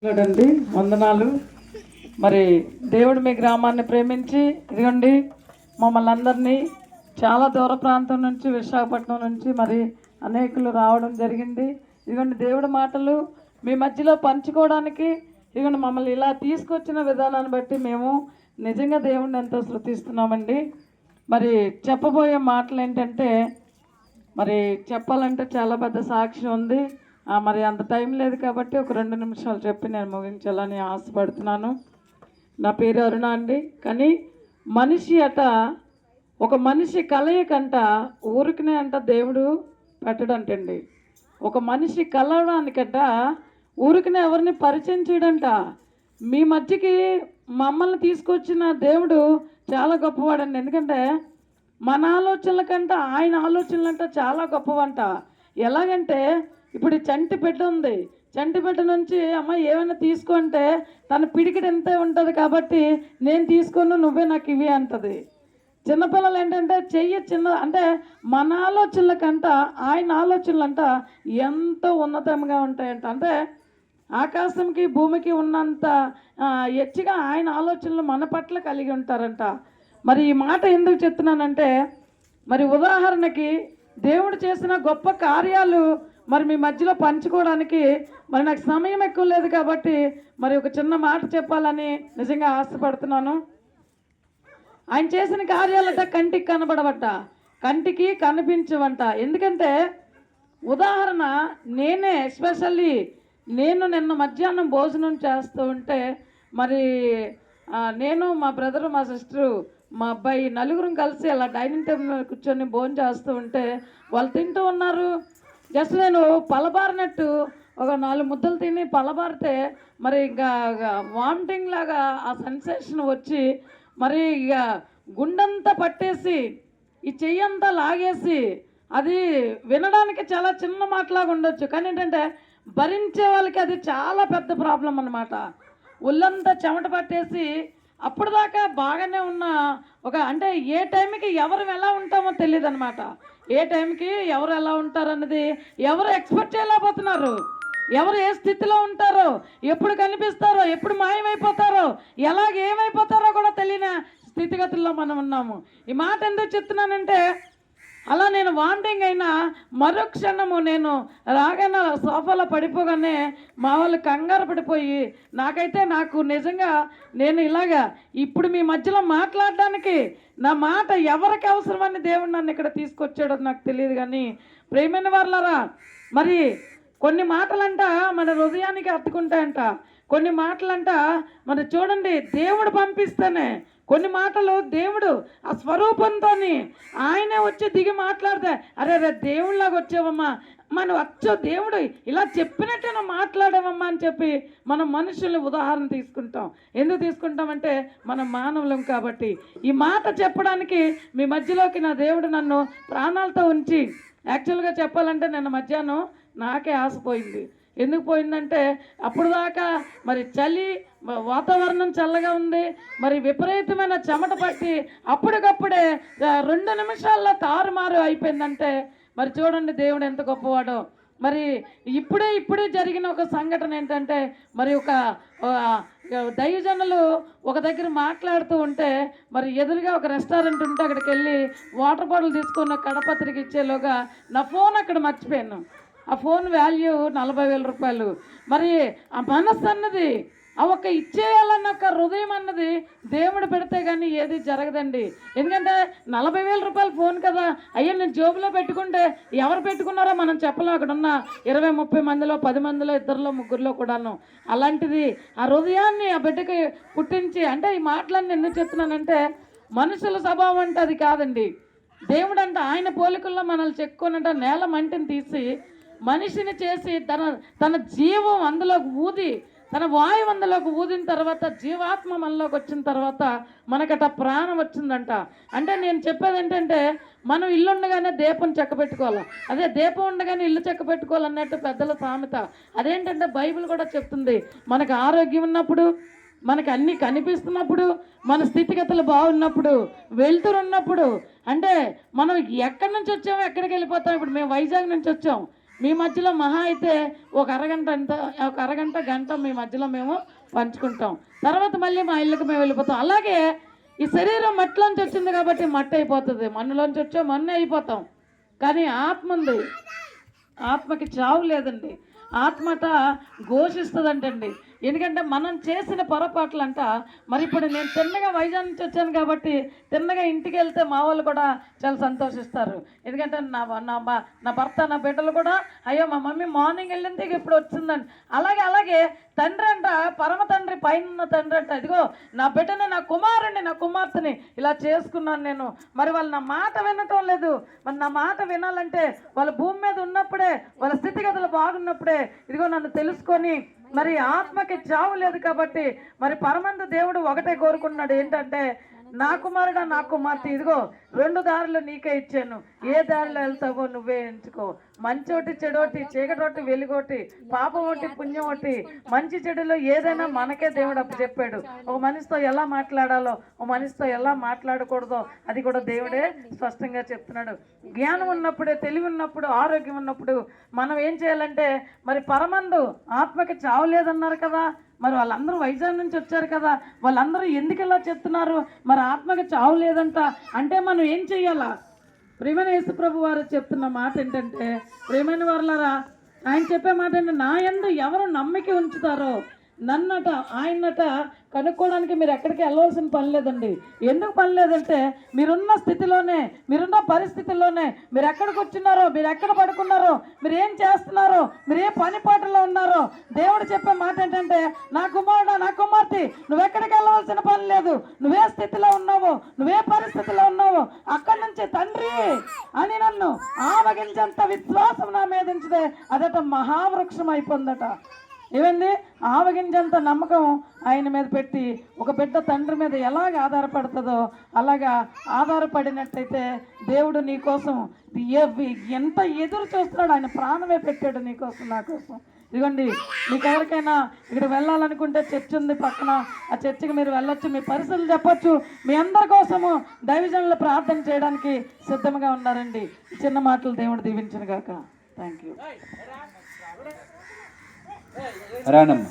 చూడండి, వందనాలు. మరి దేవుడు మీ గ్రామాన్ని ప్రేమించి ఇదిగోండి మమ్మల్ని అందరినీ చాలా దూర ప్రాంతం నుంచి విశాఖపట్నం నుంచి మరి అనేకులు రావడం జరిగింది. ఇదిగోండి దేవుడి మాటలు మీ మధ్యలో పంచుకోవడానికి ఇదిగోండి మమ్మల్ని ఇలా తీసుకొచ్చిన విధానాన్ని బట్టి మేము నిజంగా దేవుడిని ఎంతో స్తుతిస్తున్నామండి. మరి చెప్పబోయే మాటలు ఏంటంటే మరి చెప్పాలంటే చాలా పెద్ద సాక్ష్యం ఉంది. మరి అంత టైం లేదు కాబట్టి ఒక 2 నిమిషాలు చెప్పి నేను ముగించాలని ఆశపడుతున్నాను. నా పేరు అరుణ అండి. కానీ మనిషి ఒక మనిషి కలయికంట ఊరికనే అంట దేవుడు పెట్టడంటండి. ఒక మనిషి కలవడానికంట ఊరికనే ఎవరిని పరిచయం చేయడంట. మీ మధ్యకి మమ్మల్ని తీసుకొచ్చిన దేవుడు చాలా గొప్పవాడండి. ఎందుకంటే మన ఆలోచనల కంట ఆయన ఆలోచనలంట చాలా గొప్పవంట. ఎలాగంటే ఇప్పుడు చంటి బిడ్డ ఉంది, చంటి బిడ్డ నుంచి అమ్మ ఏమైనా తీసుకుంటే తన పిడికిడి ఎంతే ఉంటుంది కాబట్టి నేను తీసుకోను నువ్వే నాకు ఇవి అంటది. చిన్నపిల్లలు ఏంటంటే చిన్న అంటే మన ఆలోచనల కంట ఆయన ఆలోచనలంట ఎంతో ఉన్నతంగా ఉంటాయంట. అంటే ఆకాశంకి భూమికి ఉన్నంత ఎచ్చిగా ఆయన ఆలోచనలు మన పట్ల కలిగి ఉంటారంట. మరి ఈ మాట ఎందుకు చెప్తున్నానంటే మరి ఉదాహరణకి దేవుడు చేసిన గొప్ప కార్యాలు మరి మీ మధ్యలో పంచుకోవడానికి మరి నాకు సమయం ఎక్కువ లేదు కాబట్టి మరి ఒక చిన్న మాట చెప్పాలని నిజంగా ఆశపడుతున్నాను. ఆయన చేసిన కార్యాలంట కంటికి కనబడవట, కంటికి కనిపించవంట. ఎందుకంటే ఉదాహరణ నేనే ఎస్పెషల్లీ నేను నిన్న మధ్యాహ్నం భోజనం చేస్తూ ఉంటే మరి నేను మా బ్రదరు మా సిస్టరు మా అబ్బాయి నలుగురం కలిసి అలా డైనింగ్ టేబుల్ మీద కూర్చొని భోజనం చేస్తూ ఉంటే వాళ్ళు తింటూ ఉన్నారు. జస్ట్ నేను పలబారినట్టు ఒక 4 ముద్దలు తిని పలబారితే మరి ఇంకా వామిటింగ్ లాగా ఆ సెన్సేషన్ వచ్చి మరి ఇక గుండంతా పట్టేసి ఈ చెయ్యంతా లాగేసి అది వినడానికి చాలా చిన్న మాటలాగా ఉండొచ్చు, కానీ ఏంటంటే భరించే వాళ్ళకి అది చాలా పెద్ద ప్రాబ్లం అన్నమాట. ఒళ్ళంతా చెమట పట్టేసి అప్పుడు దాకా బాగానే ఉన్న అంటే ఏ టైంకి ఎవరు ఎలా ఉంటామో తెలియదు అనమాట. ఏ టైంకి ఎవరు ఎలా ఉంటారన్నది ఎవరు ఎక్స్పెక్ట్ చేయలేకపోతున్నారు. ఎవరు ఏ స్థితిలో ఉంటారో, ఎప్పుడు కనిపిస్తారో, ఎప్పుడు మాయమైపోతారో, ఏమైపోతారో కూడా తెలియని స్థితిగతుల్లో మనం ఉన్నాము. ఈ మాట ఎందుకు చెప్తున్నానంటే అలా నేను వాంటింగ్ అయినా మరుక్షణము నేను రాగానే సోఫాలో పడిపోగానే మా వాళ్ళు కంగారు పడిపోయి నాకు నిజంగా నేను ఇలాగా ఇప్పుడు మీ మధ్యలో మాట్లాడడానికి నా మాట ఎవరికి అవసరమని దేవుడు నన్ను ఇక్కడ తీసుకొచ్చాడో నాకు తెలియదు. కానీ ప్రేమైన వాళ్ళరా, మరి కొన్ని మాటలంట మన హృదయానికి హత్తుకుంటాయంట. కొన్ని మాటలంట మరి చూడండి దేవుడు పంపిస్తేనే కొన్ని మాటలు దేవుడు ఆ స్వరూపంతో ఆయనే వచ్చి దిగి మాట్లాడితే అరే దేవుళ్ళలాగా వచ్చావమ్మా, మనం వచ్చో దేవుడు ఇలా చెప్పినట్టే నువ్వు మాట్లాడావమ్మా అని చెప్పి మనం మనుషుల్ని ఉదాహరణ తీసుకుంటాం. ఎందుకు తీసుకుంటామంటే మనం మానవులం కాబట్టి. ఈ మాట చెప్పడానికి మీ మధ్యలోకి నా దేవుడు నన్ను ప్రాణాలతో ఉంచి యాక్చువల్గా చెప్పాలంటే నిన్న మధ్యాహ్నం నాకే ఆశపోయింది. ఎందుకు పోయిందంటే అప్పుడు దాకా మరి చలి, వాతావరణం చల్లగా ఉంది, మరి విపరీతమైన చెమట పట్టి అప్పటికప్పుడే 2 నిమిషాల్లో తారుమారు అయిపోయిందంటే మరి చూడండి దేవుడు ఎంత గొప్పవాడో. మరి ఇప్పుడే జరిగిన ఒక సంఘటన ఏంటంటే మరి ఒక దైవజనులు ఒక దగ్గర మాట్లాడుతూ ఉంటే మరి ఎదురుగా ఒక రెస్టారెంట్ ఉంటే అక్కడికి వెళ్ళి వాటర్ బాటిల్ తీసుకున్న కడపత్రికి ఇచ్చేలోగా నా ఫోన్ అక్కడ మర్చిపోయాను. ఆ ఫోన్ వాల్యూ 40,000 రూపాయలు. మరి ఆ మనస్సు అన్నది ఆ ఒక్క ఇచ్చేయాలన్న ఒక హృదయం అన్నది దేవుడు పెడితే కానీ ఏది జరగదండి. ఎందుకంటే 40,000 రూపాయల ఫోన్ కదా, అయ్యో నేను జోబులో పెట్టుకుంటే ఎవరు పెట్టుకున్నారో మనం చెప్పలేం. అక్కడ ఉన్న 20-30 మందిలో 10 మందిలో 2-3 ముగ్గురులో కూడాను. అలాంటిది ఆ హృదయాన్ని ఆ బిడ్డకి పుట్టించి అంటే ఈ మాటలన్నీ ఎందుకు చెప్తున్నానంటే మనుషుల స్వభావం అంటే అది కాదండి. దేవుడు అంటే ఆయన పోలికల్లో మనల్ని చెక్కునంట నేల మంటిని తీసి మనిషిని చేసి తన జీవం అందులోకి ఊది తన వాయువు అందులోకి ఊదిన తర్వాత జీవాత్మ మనలోకి వచ్చిన తర్వాత మనకట ప్రాణం వచ్చిందంట. అంటే నేను చెప్పేది ఏంటంటే మనం ఇల్లు ఉండగానే దీపం చెక్క పెట్టుకోవాలి, అదే దీపం ఉండగానే ఇల్లు చెక్క పెట్టుకోవాలన్నట్టు పెద్దల సామెత. అదేంటంటే బైబిల్ కూడా చెప్తుంది మనకు ఆరోగ్యం ఉన్నప్పుడు, మనకు అన్నీ కనిపిస్తున్నప్పుడు, మన స్థితిగతులు బాగున్నప్పుడు, వెళ్తురున్నప్పుడు, అంటే మనం ఎక్కడి నుంచి వచ్చామో ఎక్కడికి వెళ్ళిపోతాం. ఇప్పుడు మేము వైజాగ్ నుంచి వచ్చాం, మీ మధ్యలో మహా అయితే ఒక అరగంట గంట మీ మధ్యలో మేము పంచుకుంటాం. తర్వాత మళ్ళీ మా ఇళ్ళకి మేము వెళ్ళిపోతాం. అలాగే ఈ శరీరం మట్టిలోంచి వచ్చింది కాబట్టి మట్టి అయిపోతుంది, మన్నులోంచి వచ్చే మన్ను అయిపోతాం. కానీ ఆత్మ ఉంది, ఆత్మకి చావు లేదండి. ఆత్మట ఘోషిస్తుందంటండి. ఎందుకంటే మనం చేసిన పొరపాట్లంట. మరి ఇప్పుడు నేను తిన్నగా వైజాగ్ నుంచి వచ్చాను కాబట్టి తిన్నగా ఇంటికి వెళ్తే మా వాళ్ళు కూడా చాలా సంతోషిస్తారు. ఎందుకంటే నా భర్త నా బిడ్డలు కూడా అయ్యో మా మమ్మీ మార్నింగ్ వెళ్ళింది ఇప్పుడు వచ్చిందని. అలాగే తండ్రి అంట, పరమ తండ్రి, పైన తండ్రి అంట, ఇదిగో నా బిడ్డని, నా కుమారుని, నా కుమార్తెని ఇలా చేసుకున్నాను నేను. మరి వాళ్ళు నా మాట వినటం లేదు. మరి నా మాట వినాలంటే వాళ్ళ భూమి మీద ఉన్నప్పుడే, వాళ్ళ స్థితిగతులు బాగున్నప్పుడే ఇదిగో నన్ను తెలుసుకొని, మరి ఆత్మకి చావు లేదు కాబట్టి మరి పరమందు దేవుడు ఒకటే కోరుకున్నాడు, ఏంటంటే నా కుమారుడా, నా కుమార్తె, ఇదిగో 2 దారులు నీకే ఇచ్చాను, ఏ దారిలో వెళ్తావో నువ్వే ఎంచుకో. మంచోటి చెడోటి, చీకటోటి వెలుగోటి, పాపం ఒకటి పుణ్యం ఒకటి, మంచి చెడులో ఏదైనా మనకే దేవుడు అప్పు చెప్పాడు. ఒక మనిషితో ఎలా మాట్లాడాలో, ఒక మనిషితో ఎలా మాట్లాడకూడదో అది కూడా దేవుడే స్పష్టంగా చెప్తున్నాడు. జ్ఞానం ఉన్నప్పుడే, తెలివి ఉన్నప్పుడు, ఆరోగ్యం ఉన్నప్పుడు మనం ఏం చేయాలంటే, మరి పరమందు ఆత్మకి చావు లేదన్నారు కదా, మరి వాళ్ళందరూ వైజాగ్ నుంచి వచ్చారు కదా, వాళ్ళందరూ ఎందుకు ఇలా చెప్తున్నారు? మరి ఆత్మకి చావు లేదంట అంటే మనం ఏం చెయ్యాలా? ప్రియమైన యేసు ప్రభు వారు చెప్తున్న మాట ఏంటంటే, ప్రియమైన వారులారా, ఆయన చెప్పే మాట ఏంటంటే, నా యందు ఎవరు నమ్మిక ఉంచుతారో నన్నట ఆయనట కనుక్కోవడానికి మీరు ఎక్కడికి వెళ్ళవలసిన పని లేదండి. ఎందుకు పని లేదంటే, మీరున్న స్థితిలోనే, మీరున్న పరిస్థితుల్లోనే, మీరు ఎక్కడికి వచ్చినారో, మీరు ఎక్కడ పడుకున్నారో, మీరు ఏం చేస్తున్నారో, మీరు ఏ పని పాటలో ఉన్నారో దేవుడు చెప్పే మాట ఏంటంటే, నా కుమారుడు, నా కుమార్తె, నువ్వెక్కడికి వెళ్ళవలసిన పని లేదు. నువ్వే స్థితిలో ఉన్నావో, నువ్వే పరిస్థితిలో ఉన్నావో, అక్కడి నుంచి తండ్రి అని నన్ను ఆవగించేంత విశ్వాసం నా మీద ఉంచితే అదట మహావృక్షం అయిపోందట. ఏమండి, ఆవగింజంత నమ్మకం ఆయన మీద పెట్టి ఒక బిడ్డ తండ్రి మీద ఎలాగ ఆధారపడుతుందో అలాగా ఆధారపడినట్టయితే దేవుడు నీకోసం ఎంత ఎదురు చూస్తున్నాడు. ఆయన ప్రాణమే పెట్టాడు నీకోసం, నా కోసం. ఇదిగోండి, మీకు ఎవరికైనా ఇక్కడ వెళ్ళాలనుకుంటే చర్చ్ ఉంది పక్కన, ఆ చర్చికి మీరు వెళ్ళొచ్చు, మీ పరిస్థితులు చెప్పొచ్చు. మీ అందరి కోసము దైవజనులు ప్రార్థన చేయడానికి సిద్ధంగా ఉన్నారండి. చిన్న మాటలు దేవుడు దీవించును గాక. Thank you. రానమ్మా.